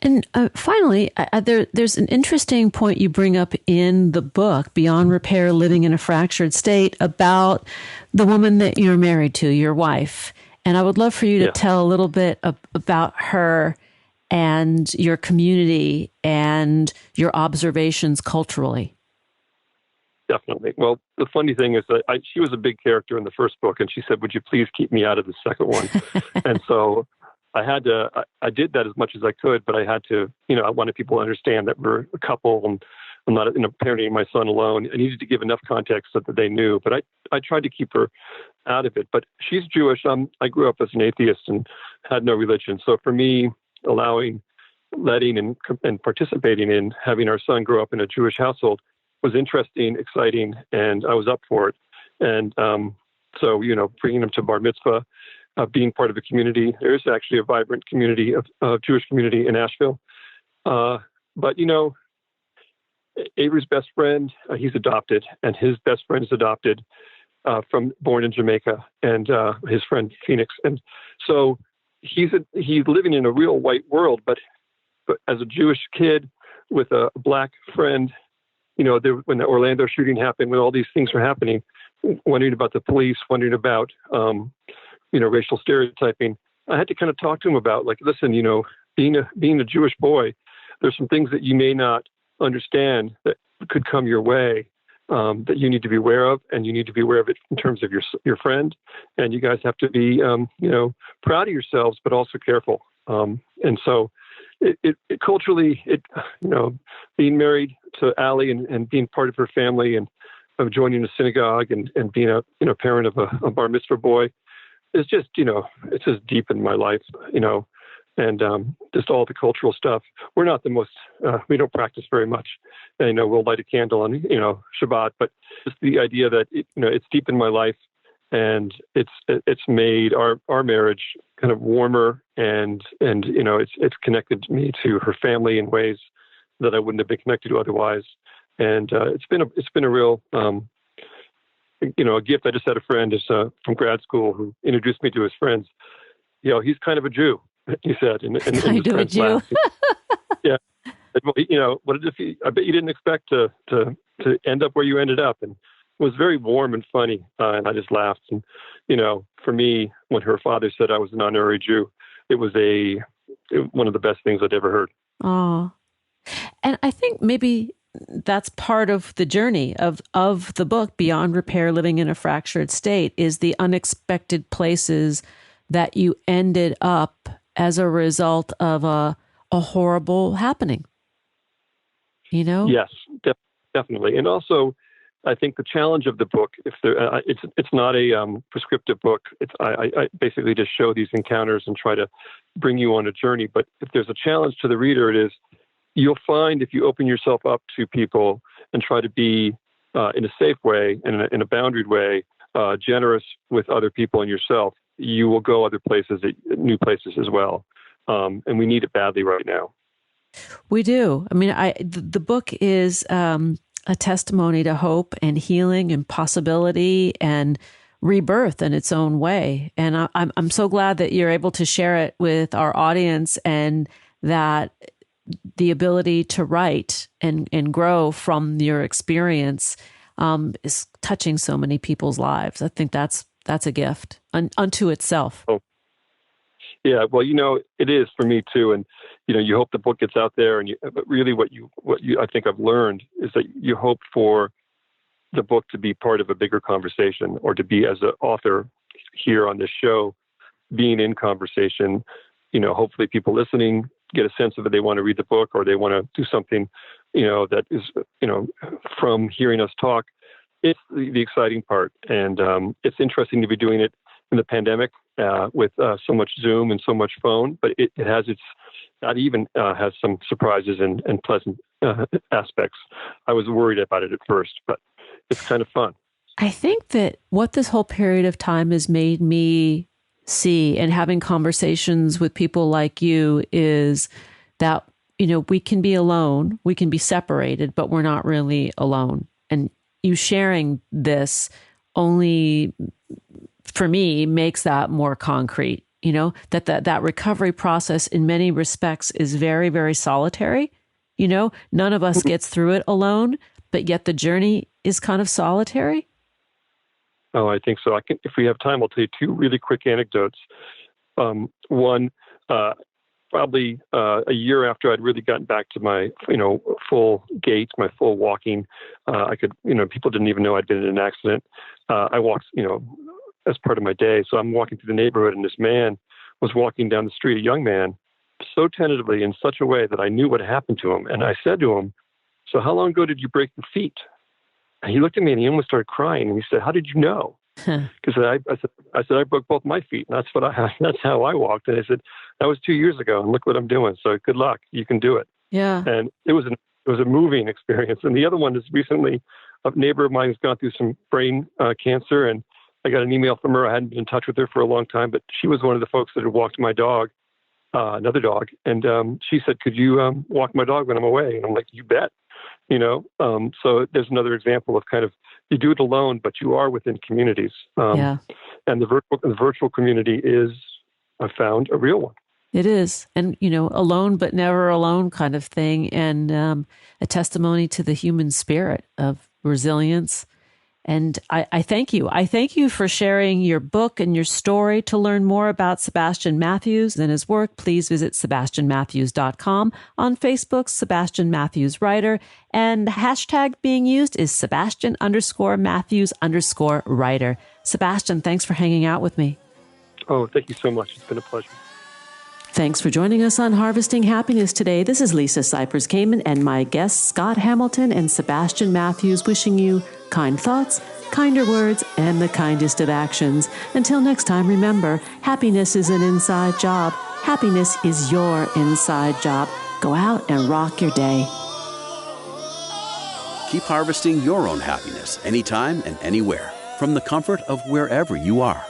And finally, there's an interesting point you bring up in the book, Beyond Repair, Living in a Fractured State, about the woman that you're married to, your wife. And I would love for you to tell a little bit about her and your community and your observations culturally. Definitely. Well, the funny thing is that she was a big character in the first book, and she said, "Would you please keep me out of the second one?" And so I did that as much as I could, but I had to, I wanted people to understand that we're a couple and I'm not parenting my son alone. I needed to give enough context so that they knew, but I tried to keep her out of it. But she's Jewish. I grew up as an atheist and had no religion. So for me, letting and participating in having our son grow up in a Jewish household was interesting, exciting, and I was up for it. And so, bringing him to bar mitzvah, being part of a community. There is actually a vibrant community of Jewish community in Asheville. But, Avery's best friend, he's adopted, and his best friend is adopted, born in Jamaica, and his friend Phoenix. And so he's living in a real white world, but as a Jewish kid with a black friend, when the Orlando shooting happened, when all these things were happening, wondering about the police, wondering about, racial stereotyping, I had to kind of talk to him about, listen, being a Jewish boy, there's some things that you may not understand that could come your way, that you need to be aware of, and you need to be aware of it in terms of your friend, and you guys have to be, proud of yourselves, but also careful. And so it culturally, being married to Allie and being part of her family and of joining a synagogue and being a parent of a bar mitzvah boy, it's just, it's just deep in my life, and just all the cultural stuff. We're not the most, we don't practice very much. We'll light a candle on, Shabbat, but just the idea that, it's deep in my life, and it's made our marriage kind of warmer, and it's connected me to her family in ways that I wouldn't have been connected to otherwise. And it's been a real, a gift. I just had a friend from grad school who introduced me to his friends. He's kind of a Jew, he said. And kind of a Jew. Yeah. Well, I bet you didn't expect to end up where you ended up. And it was very warm and funny. And I just laughed. And, for me, when her father said I was an honorary Jew, it was one of the best things I'd ever heard. Oh, and I think maybe that's part of the journey of the book, Beyond Repair, Living in a Fractured State, is the unexpected places that you ended up as a result of a horrible happening. Yes, definitely. And also, I think the challenge of the book, it's not a prescriptive book. I basically just show these encounters and try to bring you on a journey. But if there's a challenge to the reader, it is, you'll find if you open yourself up to people and try to be in a safe way and in a boundaried way, generous with other people and yourself, you will go other places, new places as well. And we need it badly right now. We do. I mean, the book is a testimony to hope and healing and possibility and rebirth in its own way. And I'm so glad that you're able to share it with our audience, and that the ability to write and grow from your experience is touching so many people's lives. I think that's a gift unto itself. Oh. Yeah, well, it is for me too, and you hope the book gets out there, but really, what you I think I've learned is that you hope for the book to be part of a bigger conversation, or to be, as an author here on this show, being in conversation. Hopefully, people listening get a sense of it. They want to read the book, or they want to do something, that is, from hearing us talk. It's the exciting part, and it's interesting to be doing it in the pandemic with so much Zoom and so much phone, but it has has some surprises and pleasant aspects. I was worried about it at first, but it's kind of fun. I think that what this whole period of time has made me see, and having conversations with people like you, is that, we can be alone, we can be separated, but we're not really alone. And you sharing this only, for me, makes that more concrete, that recovery process in many respects is very, very solitary. None of us gets through it alone, but yet the journey is kind of solitary. Oh, I think so. If we have time, I'll tell you two really quick anecdotes. One, probably a year after I'd really gotten back to my, full gait, my full walking, I could, people didn't even know I'd been in an accident. I walked, as part of my day. So I'm walking through the neighborhood, and this man was walking down the street, a young man, so tentatively, in such a way that I knew what happened to him. And I said to him, "So how long ago did you break your feet?" And he looked at me, and he almost started crying. And he said, "How did you know?" Because I said I broke both my feet, and that's how I walked. And I said, "That was 2 years ago, and look what I'm doing. So good luck, you can do it." Yeah. And it was a moving experience. And the other one is, recently, a neighbor of mine has gone through some brain cancer, and I got an email from her. I hadn't been in touch with her for a long time, but she was one of the folks that had walked my dog, another dog, and she said, "Could you walk my dog when I'm away?" And I'm like, "You bet." So there's another example of kind of, you do it alone, but you are within communities. And the virtual community is, I found, a real one. It is. And, alone but never alone kind of thing. And a testimony to the human spirit of resilience. And I thank you. I thank you for sharing your book and your story. To learn more about Sebastian Matthews and his work, please visit SebastianMatthews.com. On Facebook, Sebastian Matthews Writer. And the hashtag being used is Sebastian_Matthews_writer. Sebastian, thanks for hanging out with me. Oh, thank you so much. It's been a pleasure. Thanks for joining us on Harvesting Happiness today. This is Lisa Cypers Kamen and my guests Scott Hamilton and Sebastian Matthews, wishing you kind thoughts, kinder words, and the kindest of actions. Until next time, remember, happiness is an inside job. Happiness is your inside job. Go out and rock your day. Keep harvesting your own happiness anytime and anywhere, from the comfort of wherever you are.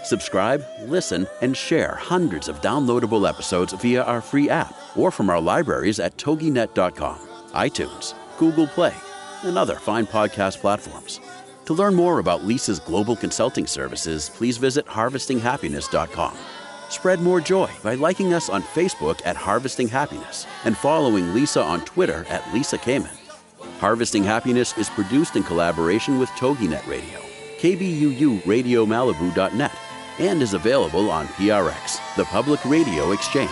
Subscribe, listen, and share hundreds of downloadable episodes via our free app or from our libraries at toginet.com, iTunes, Google Play, and other fine podcast platforms. To learn more about Lisa's global consulting services, please visit harvestinghappiness.com. Spread more joy by liking us on Facebook at Harvesting Happiness and following Lisa on Twitter at Lisa Kamen. Harvesting Happiness is produced in collaboration with TogiNet Radio, KBUU Radio Malibu.net, and is available on PRX, the Public Radio Exchange.